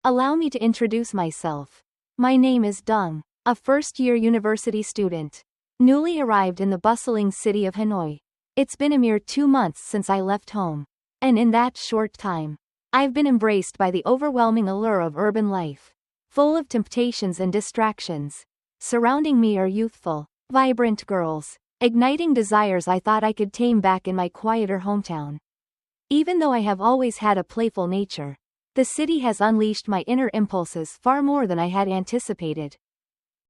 Allow me to introduce myself. My name is Dung, a first-year university student, newly arrived in the bustling city of Hanoi. It's been a mere 2 months since I left home, and in that short time, I've been embraced by the overwhelming allure of urban life, full of temptations and distractions. Surrounding me are youthful, vibrant girls, igniting desires I thought I could tame back in my quieter hometown. Even though I have always had a playful nature, the city has unleashed my inner impulses far more than I had anticipated.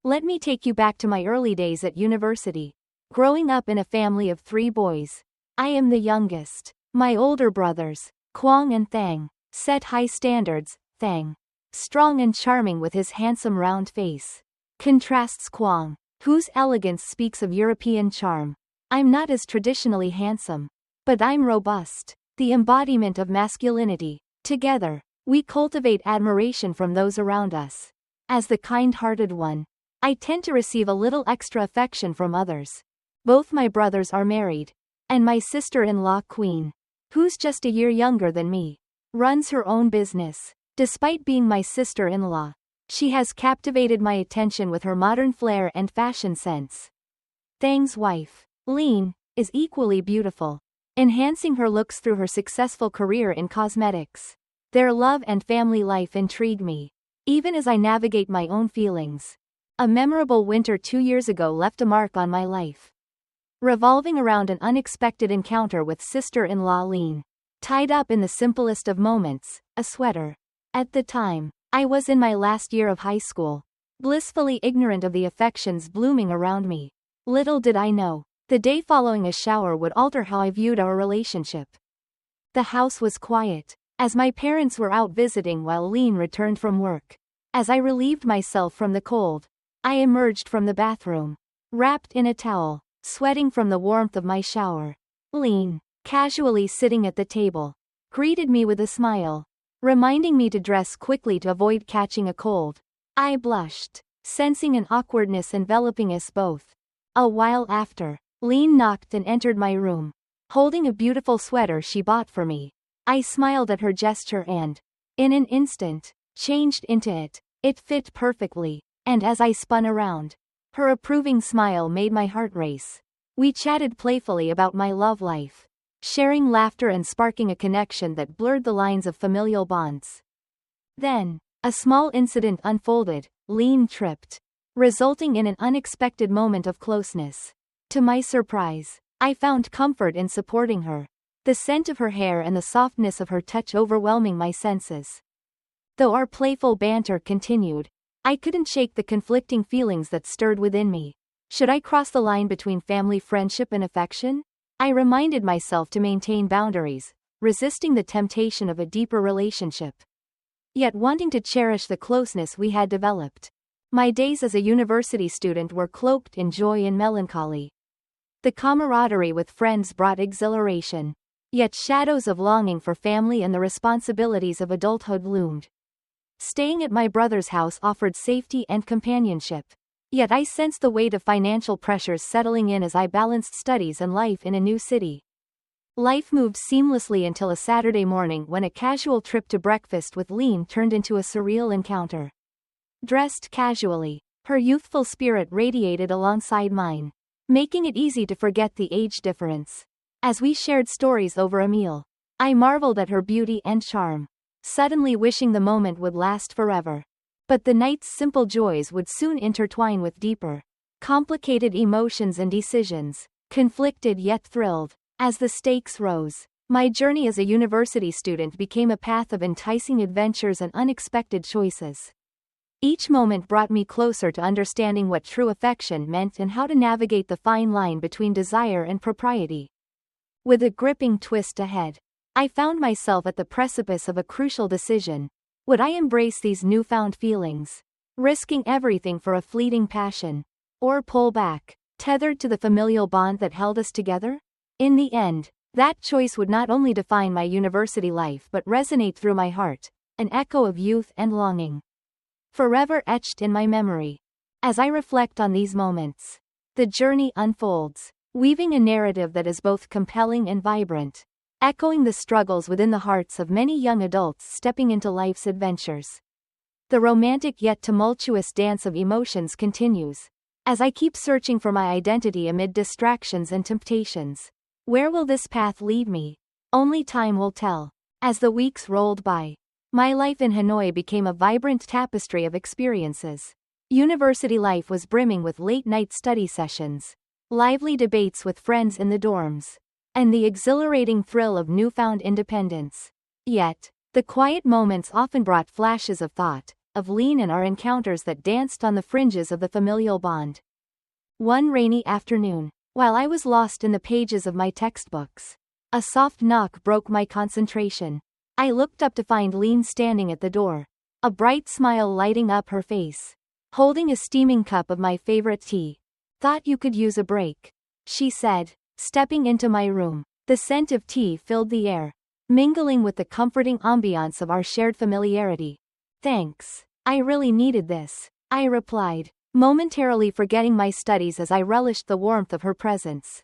Let me take you back to my early days at university. Growing up in a family of 3 boys, I am the youngest. My older brothers, Kwang and Thang, set high standards. Thang, strong and charming with his handsome round face, contrasts Kwang, whose elegance speaks of European charm. I'm not as traditionally handsome, but I'm robust, the embodiment of masculinity. Together, we cultivate admiration from those around us. As the kind-hearted one, I tend to receive a little extra affection from others. Both my brothers are married, and my sister-in-law Queen, who's just a year younger than me, runs her own business. Despite being my sister-in-law, she has captivated my attention with her modern flair and fashion sense. Thang's wife, Lean, is equally beautiful, enhancing her looks through her successful career in cosmetics. Their love and family life intrigue me, even as I navigate my own feelings. A memorable winter 2 years ago left a mark on my life, revolving around an unexpected encounter with sister-in-law Lean, tied up in the simplest of moments, a sweater. At the time, I was in my last year of high school, blissfully ignorant of the affections blooming around me. Little did I know, the day following a shower would alter how I viewed our relationship. The house was quiet, as my parents were out visiting while Lean returned from work. As I relieved myself from the cold, I emerged from the bathroom, wrapped in a towel, sweating from the warmth of my shower. Lean, casually sitting at the table, greeted me with a smile, reminding me to dress quickly to avoid catching a cold. I blushed, sensing an awkwardness enveloping us both. A while after, Lean knocked and entered my room, holding a beautiful sweater she bought for me. I smiled at her gesture and, in an instant, changed into it. It fit perfectly, and as I spun around, her approving smile made my heart race. We chatted playfully about my love life, sharing laughter and sparking a connection that blurred the lines of familial bonds. Then, a small incident unfolded. Lean tripped, resulting in an unexpected moment of closeness. To my surprise, I found comfort in supporting her, the scent of her hair and the softness of her touch overwhelming my senses. Though our playful banter continued, I couldn't shake the conflicting feelings that stirred within me. Should I cross the line between family friendship and affection? I reminded myself to maintain boundaries, resisting the temptation of a deeper relationship, yet wanting to cherish the closeness we had developed. My days as a university student were cloaked in joy and melancholy. The camaraderie with friends brought exhilaration, yet shadows of longing for family and the responsibilities of adulthood loomed. Staying at my brother's house offered safety and companionship, yet I sensed the weight of financial pressures settling in as I balanced studies and life in a new city. Life moved seamlessly until a Saturday morning when a casual trip to breakfast with Lean turned into a surreal encounter. Dressed casually, her youthful spirit radiated alongside mine, making it easy to forget the age difference. As we shared stories over a meal, I marveled at her beauty and charm, suddenly wishing the moment would last forever. But the night's simple joys would soon intertwine with deeper, complicated emotions and decisions, conflicted yet thrilled. As the stakes rose, my journey as a university student became a path of enticing adventures and unexpected choices. Each moment brought me closer to understanding what true affection meant and how to navigate the fine line between desire and propriety. With a gripping twist ahead, I found myself at the precipice of a crucial decision. Would I embrace these newfound feelings, risking everything for a fleeting passion, or pull back, tethered to the familial bond that held us together? In the end, that choice would not only define my university life but resonate through my heart, an echo of youth and longing, forever etched in my memory. As I reflect on these moments, the journey unfolds, weaving a narrative that is both compelling and vibrant, echoing the struggles within the hearts of many young adults stepping into life's adventures. The romantic yet tumultuous dance of emotions continues. As I keep searching for my identity amid distractions and temptations. Where will this path lead me? Only time will tell. As the weeks rolled by, my life in Hanoi became a vibrant tapestry of experiences. University life was brimming with late-night study sessions, lively debates with friends in the dorms, and the exhilarating thrill of newfound independence. Yet, the quiet moments often brought flashes of thought, of lean and our encounters that danced on the fringes of the familial bond. One rainy afternoon, while I was lost in the pages of my textbooks, a soft knock broke my concentration. I looked up to find Lean standing at the door, a bright smile lighting up her face, holding a steaming cup of my favorite tea. "Thought you could use a break," she said, stepping into my room. The scent of tea filled the air, mingling with the comforting ambiance of our shared familiarity. "Thanks. I really needed this," I replied, momentarily forgetting my studies as I relished the warmth of her presence.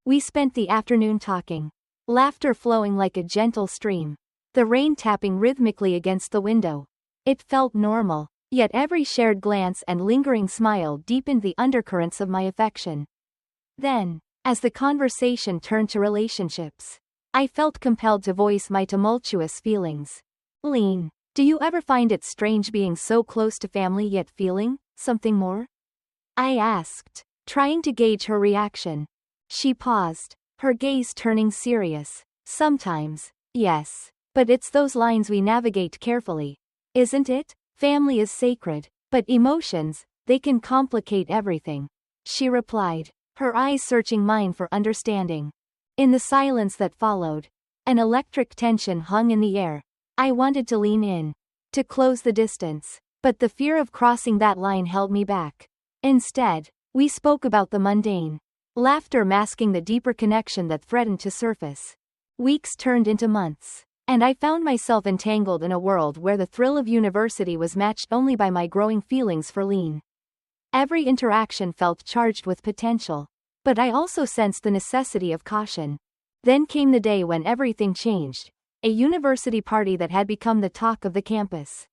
We spent the afternoon talking, laughter flowing like a gentle stream, the rain tapping rhythmically against the window. It felt normal, yet every shared glance and lingering smile deepened the undercurrents of my affection. Then, as the conversation turned to relationships, I felt compelled to voice my tumultuous feelings. "Lean, do you ever find it strange being so close to family yet feeling something more?" I asked, trying to gauge her reaction. She paused, her gaze turning serious. "Sometimes, yes. But it's those lines we navigate carefully. Isn't it? Family is sacred, but emotions, they can complicate everything," she replied, her eyes searching mine for understanding. In the silence that followed, an electric tension hung in the air. I wanted to lean in, to close the distance, but the fear of crossing that line held me back. Instead, we spoke about the mundane, laughter masking the deeper connection that threatened to surface. Weeks turned into months, and I found myself entangled in a world where the thrill of university was matched only by my growing feelings for Lean. Every interaction felt charged with potential, but I also sensed the necessity of caution. Then came the day when everything changed, a university party that had become the talk of the campus.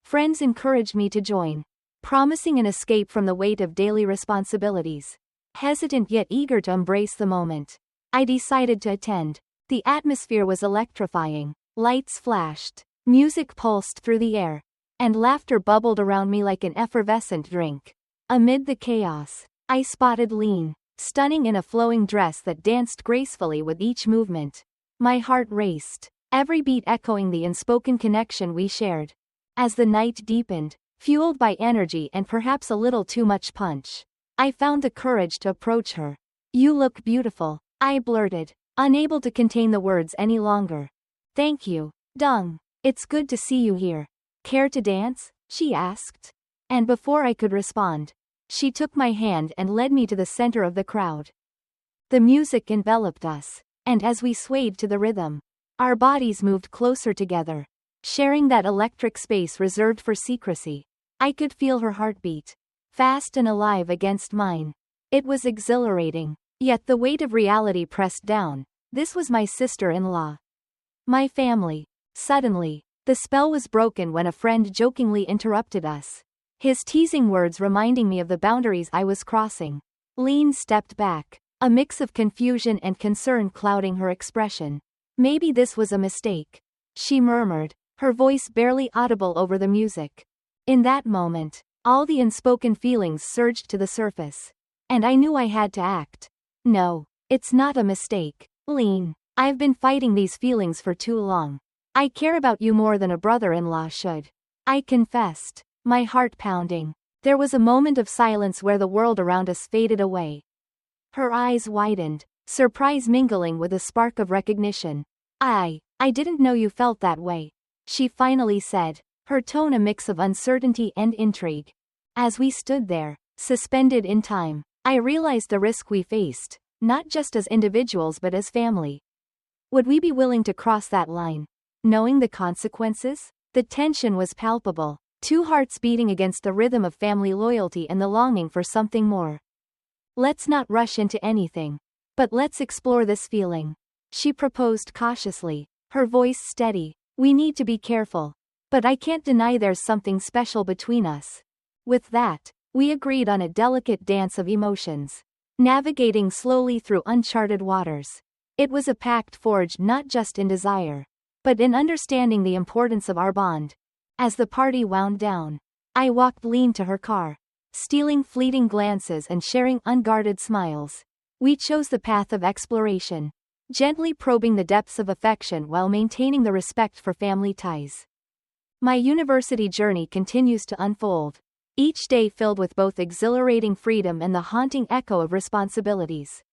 Friends encouraged me to join, promising an escape from the weight of daily responsibilities. Hesitant yet eager to embrace the moment, I decided to attend. The atmosphere was electrifying. Lights flashed, music pulsed through the air, and laughter bubbled around me like an effervescent drink. Amid the chaos, I spotted Lean, stunning in a flowing dress that danced gracefully with each movement. My heart raced, every beat echoing the unspoken connection we shared. As the night deepened, fueled by energy and perhaps a little too much punch, I found the courage to approach her. "You look beautiful," I blurted, unable to contain the words any longer. "Thank you, Dung. It's good to see you here. Care to dance?" she asked. And before I could respond, she took my hand and led me to the center of the crowd. The music enveloped us, and as we swayed to the rhythm, our bodies moved closer together, sharing that electric space reserved for secrecy. I could feel her heartbeat, fast and alive against mine. It was exhilarating. Yet the weight of reality pressed down. This was my sister-in-law. My family. Suddenly, the spell was broken when a friend jokingly interrupted us, his teasing words reminding me of the boundaries I was crossing. Lean stepped back, a mix of confusion and concern clouding her expression. "Maybe this was a mistake," she murmured, her voice barely audible over the music. In that moment, all the unspoken feelings surged to the surface, and I knew I had to act. "No, it's not a mistake, Lean. I've been fighting these feelings for too long. I care about you more than a brother-in-law should," I confessed, my heart pounding. There was a moment of silence where the world around us faded away. Her eyes widened, surprise mingling with a spark of recognition. I didn't know you felt that way," she finally said, her tone a mix of uncertainty and intrigue. As we stood there, suspended in time, I realized the risk we faced, not just as individuals but as family. Would we be willing to cross that line, knowing the consequences? The tension was palpable, two hearts beating against the rhythm of family loyalty and the longing for something more. "Let's not rush into anything, but let's explore this feeling," she proposed cautiously, her voice steady. "We need to be careful, But I can't deny there's something special between us. With that, we agreed on a delicate dance of emotions, navigating slowly through uncharted waters. It was a pact forged not just in desire, but in understanding the importance of our bond. As the party wound down, I walked Lean to her car, stealing fleeting glances and sharing unguarded smiles. We chose the path of exploration, gently probing the depths of affection while maintaining the respect for family ties. My university journey continues to unfold, each day filled with both exhilarating freedom and the haunting echo of responsibilities.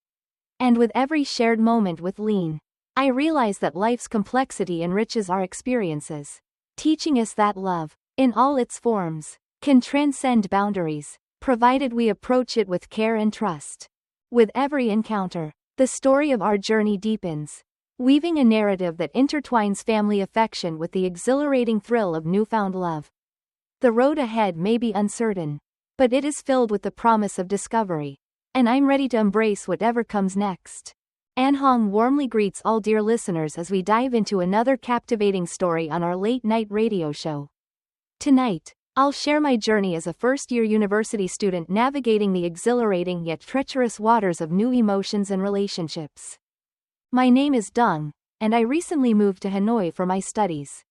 And with every shared moment with Lean, I realize that life's complexity enriches our experiences, teaching us that love, in all its forms, can transcend boundaries, provided we approach it with care and trust. With every encounter, the story of our journey deepens, weaving a narrative that intertwines family affection with the exhilarating thrill of newfound love. The road ahead may be uncertain, but it is filled with the promise of discovery, and I'm ready to embrace whatever comes next. An Hong warmly greets all dear listeners as we dive into another captivating story on our late-night radio show. Tonight, I'll share my journey as a first-year university student navigating the exhilarating yet treacherous waters of new emotions and relationships. My name is Dung, and I recently moved to Hanoi for my studies.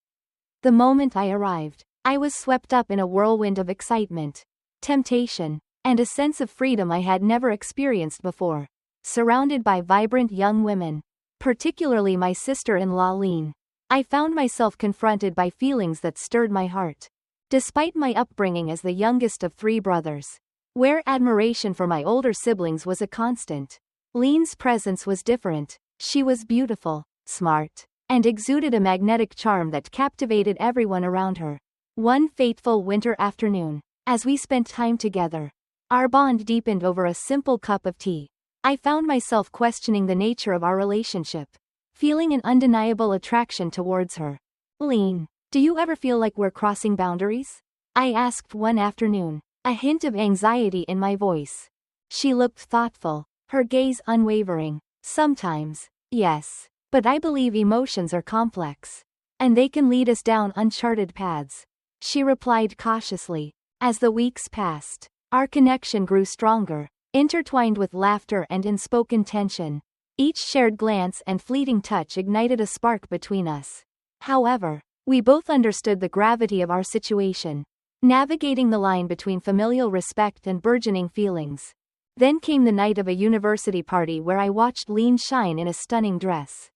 The moment I arrived, I was swept up in a whirlwind of excitement, temptation, and a sense of freedom I had never experienced before. Surrounded by vibrant young women, particularly my sister-in-law Lean, I found myself confronted by feelings that stirred my heart. Despite my upbringing as the youngest of 3 brothers, where admiration for my older siblings was a constant, Lean's presence was different. She was beautiful, smart, and exuded a magnetic charm that captivated everyone around her. One fateful winter afternoon, as we spent time together, our bond deepened over a simple cup of tea. I found myself questioning the nature of our relationship, feeling an undeniable attraction towards her. Lean, do you ever feel like we're crossing boundaries? I asked one afternoon, a hint of anxiety in my voice. She looked thoughtful, her gaze unwavering. Sometimes, yes, but I believe emotions are complex, and they can lead us down uncharted paths. She replied cautiously. As the weeks passed, our connection grew stronger, intertwined with laughter and unspoken tension. Each shared glance and fleeting touch ignited a spark between us. However, we both understood the gravity of our situation, navigating the line between familial respect and burgeoning feelings. Then came the night of a university party where I watched Lean shine in a stunning dress.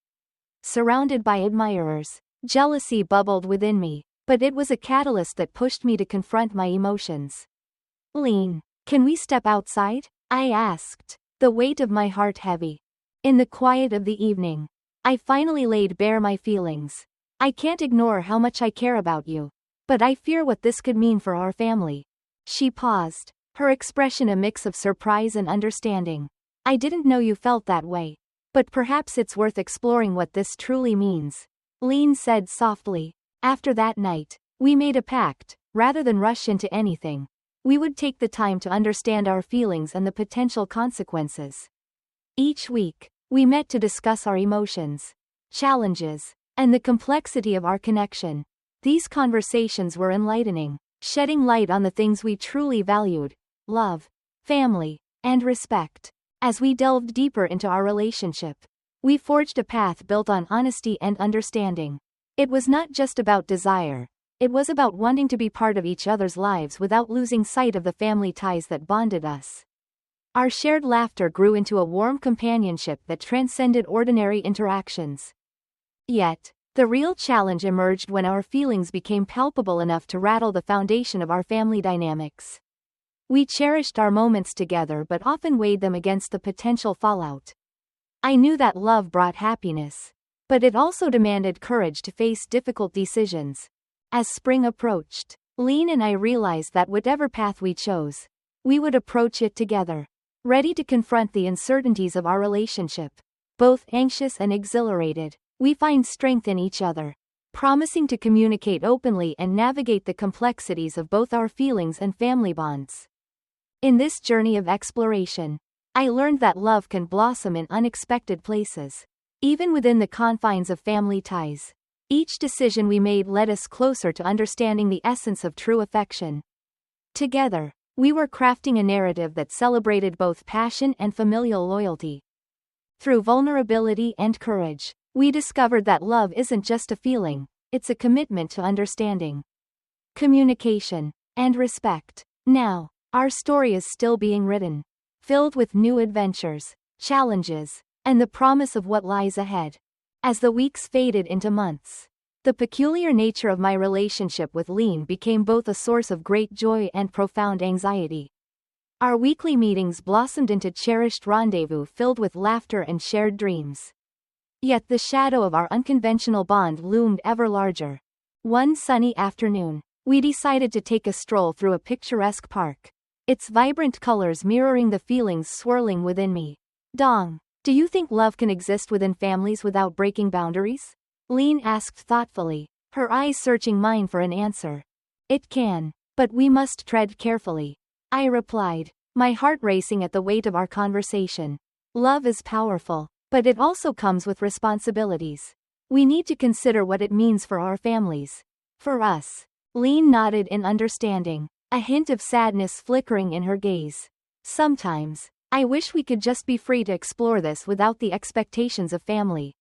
Surrounded by admirers, jealousy bubbled within me, but it was a catalyst that pushed me to confront my emotions. Lean, can we step outside? I asked, the weight of my heart heavy. In the quiet of the evening, I finally laid bare my feelings. I can't ignore how much I care about you, but I fear what this could mean for our family. She paused, her expression a mix of surprise and understanding. I didn't know you felt that way, but perhaps it's worth exploring what this truly means. Lean said softly. After that night, we made a pact. Rather than rush into anything, we would take the time to understand our feelings and the potential consequences. Each week, we met to discuss our emotions, challenges, and the complexity of our connection. These conversations were enlightening, shedding light on the things we truly valued: love, family, and respect. As we delved deeper into our relationship, we forged a path built on honesty and understanding. It was not just about desire, it was about wanting to be part of each other's lives without losing sight of the family ties that bonded us. Our shared laughter grew into a warm companionship that transcended ordinary interactions. Yet, the real challenge emerged when our feelings became palpable enough to rattle the foundation of our family dynamics. We cherished our moments together but often weighed them against the potential fallout. I knew that love brought happiness, but it also demanded courage to face difficult decisions. As spring approached, Lean and I realized that whatever path we chose, we would approach it together, ready to confront the uncertainties of our relationship. Both anxious and exhilarated, we find strength in each other, promising to communicate openly and navigate the complexities of both our feelings and family bonds. In this journey of exploration, I learned that love can blossom in unexpected places, even within the confines of family ties. Each decision we made led us closer to understanding the essence of true affection. Together, we were crafting a narrative that celebrated both passion and familial loyalty. Through vulnerability and courage, we discovered that love isn't just a feeling, it's a commitment to understanding, communication, and respect. Now, our story is still being written, filled with new adventures, challenges, and the promise of what lies ahead. As the weeks faded into months, the peculiar nature of my relationship with Lean became both a source of great joy and profound anxiety. Our weekly meetings blossomed into cherished rendezvous filled with laughter and shared dreams. Yet the shadow of our unconventional bond loomed ever larger. One sunny afternoon, we decided to take a stroll through a picturesque park, its vibrant colors mirroring the feelings swirling within me. Dong, do you think love can exist within families without breaking boundaries? Lean asked thoughtfully, her eyes searching mine for an answer. It can, but we must tread carefully, I replied, my heart racing at the weight of our conversation. Love is powerful, but it also comes with responsibilities. We need to consider what it means for our families. For us. Lean nodded in understanding, a hint of sadness flickering in her gaze. Sometimes, I wish we could just be free to explore this without the expectations of family,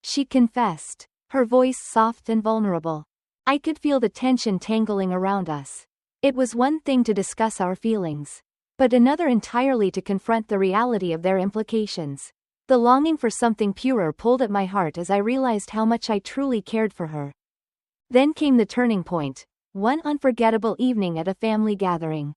she confessed, her voice soft and vulnerable. I could feel the tension tangling around us. It was one thing to discuss our feelings, but another entirely to confront the reality of their implications. The longing for something purer pulled at my heart as I realized how much I truly cared for her. Then came the turning point, one unforgettable evening at a family gathering.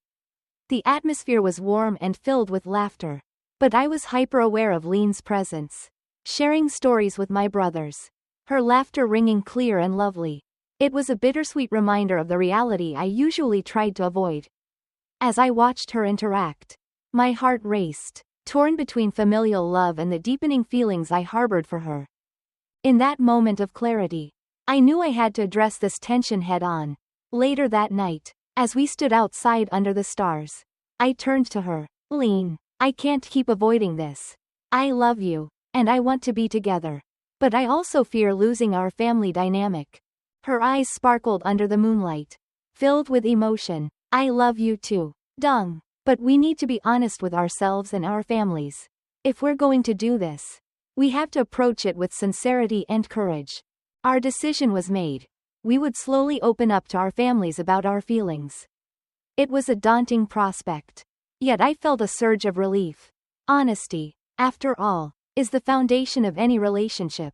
The atmosphere was warm and filled with laughter, but I was hyper-aware of Lean's presence, sharing stories with my brothers, her laughter ringing clear and lovely. It was a bittersweet reminder of the reality I usually tried to avoid. As I watched her interact, my heart raced, torn between familial love and the deepening feelings I harbored for her. In that moment of clarity, I knew I had to address this tension head-on. Later that night, as we stood outside under the stars, I turned to her. Lean, I can't keep avoiding this. I love you, and I want to be together. But I also fear losing our family dynamic. Her eyes sparkled under the moonlight, filled with emotion. I love you too, Dung. But we need to be honest with ourselves and our families. If we're going to do this, we have to approach it with sincerity and courage. Our decision was made. We would slowly open up to our families about our feelings. It was a daunting prospect. Yet I felt a surge of relief. Honesty, after all, is the foundation of any relationship.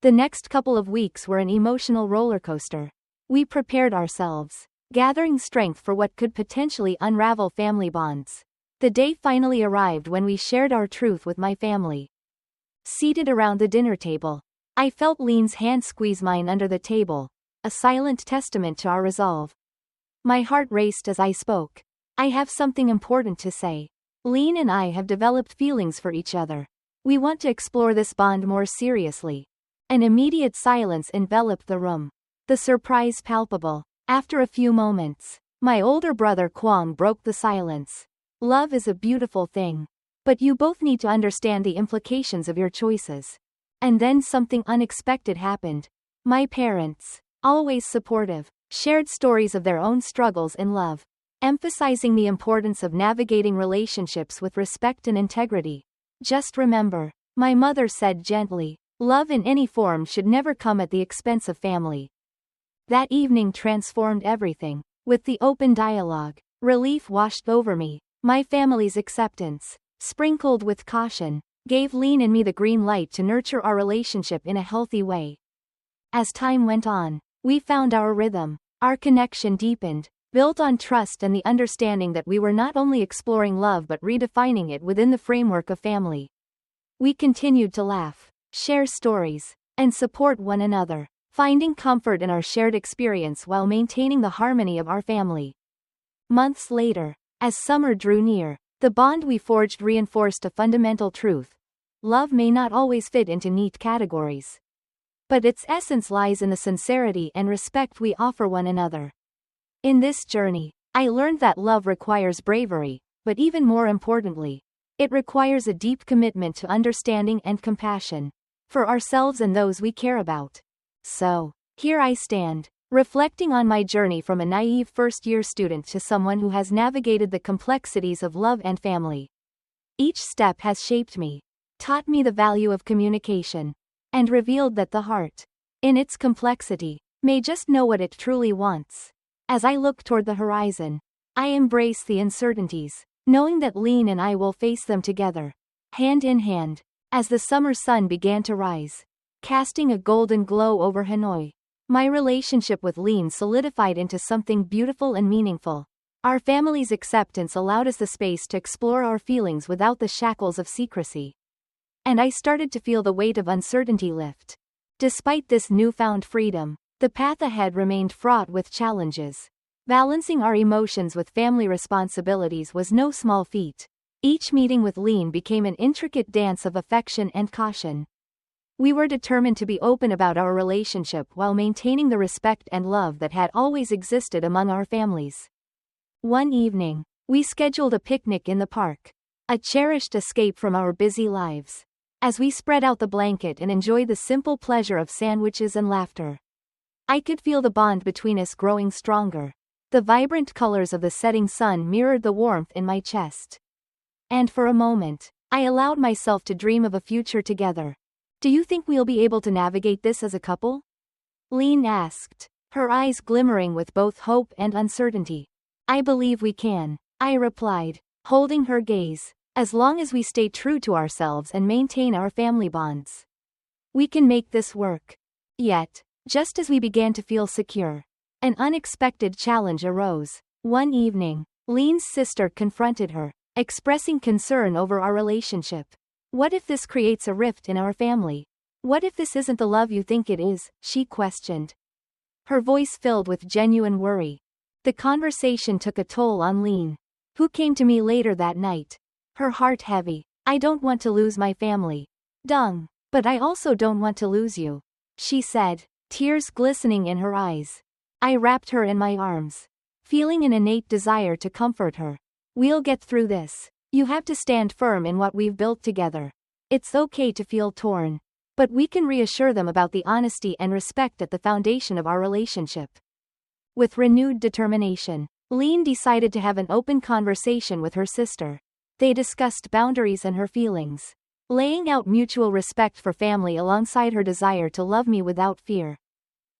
The next couple of weeks were an emotional roller coaster. We prepared ourselves, gathering strength for what could potentially unravel family bonds. The day finally arrived when we shared our truth with my family. Seated around the dinner table, I felt Lean's hand squeeze mine under the table, a silent testament to our resolve. My heart raced as I spoke. I have something important to say. Lean and I have developed feelings for each other. We want to explore this bond more seriously. An immediate silence enveloped the room, the surprise palpable. After a few moments, my older brother Kwang broke the silence. Love is a beautiful thing, but you both need to understand the implications of your choices. And then something unexpected happened. My parents, always supportive, shared stories of their own struggles in love, emphasizing the importance of navigating relationships with respect and integrity. Just remember, my mother said gently, love in any form should never come at the expense of family. That evening transformed everything. With the open dialogue, relief washed over me. My family's acceptance, sprinkled with caution, gave Lean and me the green light to nurture our relationship in a healthy way. As time went on, we found our rhythm. Our connection deepened, built on trust and the understanding that we were not only exploring love but redefining it within the framework of family. We continued to laugh, share stories, and support one another, finding comfort in our shared experience while maintaining the harmony of our family. Months later, as summer drew near, the bond we forged reinforced a fundamental truth. Love may not always fit into neat categories, but its essence lies in the sincerity and respect we offer one another. In this journey, I learned that love requires bravery, but even more importantly, it requires a deep commitment to understanding and compassion for ourselves and those we care about. So, Here I stand, reflecting on my journey from a naive first-year student to someone who has navigated the complexities of love and family. Each step has shaped me, taught me the value of communication, and revealed that the heart, in its complexity, may just know what it truly wants. As I look toward the horizon, I embrace the uncertainties, knowing that Lean and I will face them together, hand in hand, as the summer sun began to rise, casting a golden glow over Hanoi. My relationship with Lean solidified into something beautiful and meaningful. Our family's acceptance allowed us the space to explore our feelings without the shackles of secrecy. And I started to feel the weight of uncertainty lift. Despite this newfound freedom, the path ahead remained fraught with challenges. Balancing our emotions with family responsibilities was no small feat. Each meeting with Lean became an intricate dance of affection and caution. We were determined to be open about our relationship while maintaining the respect and love that had always existed among our families. One evening, we scheduled a picnic in the park, a cherished escape from our busy lives. As we spread out the blanket and enjoyed the simple pleasure of sandwiches and laughter, I could feel the bond between us growing stronger. The vibrant colors of the setting sun mirrored the warmth in my chest. And for a moment, I allowed myself to dream of a future together. Do you think we'll be able to navigate this as a couple? Lean asked, her eyes glimmering with both hope and uncertainty. I believe we can, I replied, holding her gaze. As long as we stay true to ourselves and maintain our family bonds, we can make this work. Yet, just as we began to feel secure, an unexpected challenge arose. One evening, Lean's sister confronted her, expressing concern over our relationship. What if this creates a rift in our family? What if this isn't the love you think it is? She questioned, her voice filled with genuine worry. The conversation took a toll on Lean, who came to me later that night, her heart heavy. I don't want to lose my family, Dung, but I also don't want to lose you, she said, tears glistening in her eyes. I wrapped her in my arms, feeling an innate desire to comfort her. We'll get through this. You have to stand firm in what we've built together. It's okay to feel torn, but we can reassure them about the honesty and respect at the foundation of our relationship. With renewed determination, Lean decided to have an open conversation with her sister. They discussed boundaries and her feelings, laying out mutual respect for family alongside her desire to love me without fear.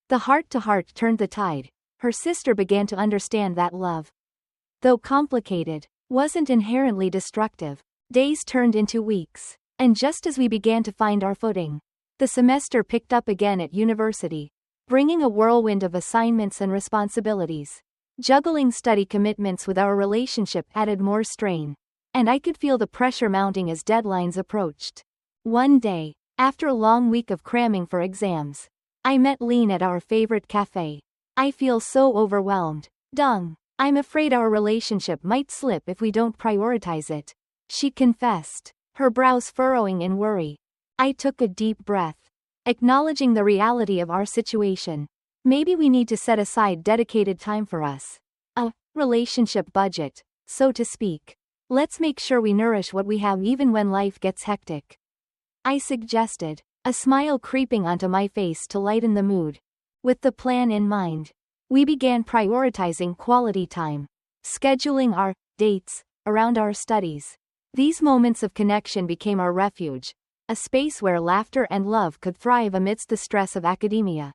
The heart-to-heart turned the tide. Her sister began to understand that love, though complicated, wasn't inherently destructive. Days turned into weeks, and just as we began to find our footing, the semester picked up again at university, bringing a whirlwind of assignments and responsibilities. Juggling study commitments with our relationship added more strain, and I could feel the pressure mounting as deadlines approached. One day, after a long week of cramming for exams, I met Lean at our favorite cafe. I feel so overwhelmed, Dung. I'm afraid our relationship might slip if we don't prioritize it, she confessed, her brows furrowing in worry. I took a deep breath, acknowledging the reality of our situation. Maybe we need to set aside dedicated time for us. A relationship budget, so to speak. Let's make sure we nourish what we have even when life gets hectic, I suggested, a smile creeping onto my face to lighten the mood. With the plan in mind, we began prioritizing quality time, scheduling our dates around our studies. These moments of connection became our refuge, a space where laughter and love could thrive amidst the stress of academia.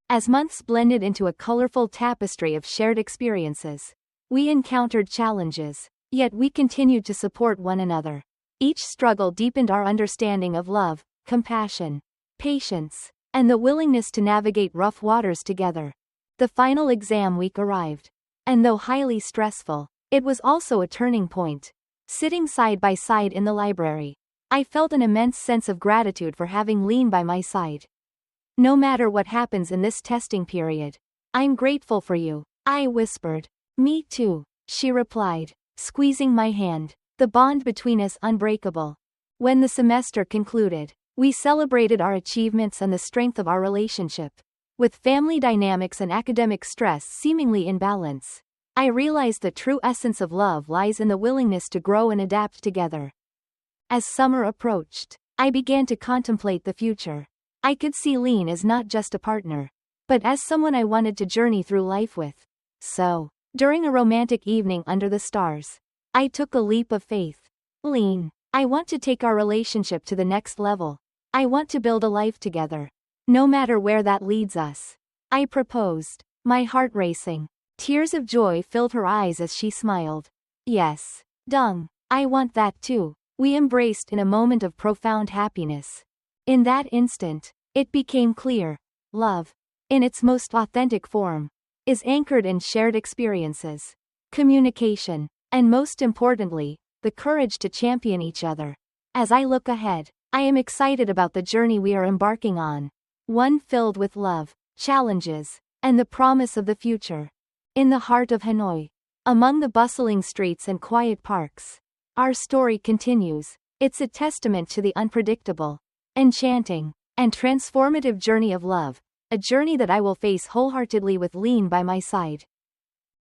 As months blended into a colorful tapestry of shared experiences, we encountered challenges, yet we continued to support one another. Each struggle deepened our understanding of love, compassion, patience, and the willingness to navigate rough waters together. The final exam week arrived, and though highly stressful, it was also a turning point. Sitting side by side in the library, I felt an immense sense of gratitude for having Lean by my side. No matter what happens in this testing period, I'm grateful for you, I whispered. Me too, she replied, squeezing my hand, the bond between us unbreakable. When the semester concluded, we celebrated our achievements and the strength of our relationship. With family dynamics and academic stress seemingly in balance, I realized the true essence of love lies in the willingness to grow and adapt together. As summer approached, I began to contemplate the future. I could see Lean as not just a partner, but as someone I wanted to journey through life with. So, during a romantic evening under the stars, I took a leap of faith. Lean, I want to take our relationship to the next level. I want to build a life together. No matter where that leads us. I proposed, my heart racing. Tears of joy filled her eyes as she smiled. Yes, Dung, I want that too. We embraced in a moment of profound happiness. In that instant, it became clear. Love, in its most authentic form, is anchored in shared experiences, communication, and most importantly, the courage to champion each other. As I look ahead, I am excited about the journey we are embarking on. One filled with love, challenges, and the promise of the future. In the heart of Hanoi, among the bustling streets and quiet parks, our story continues. It's a testament to the unpredictable, enchanting, and transformative journey of love, a journey that I will face wholeheartedly with Lean by my side.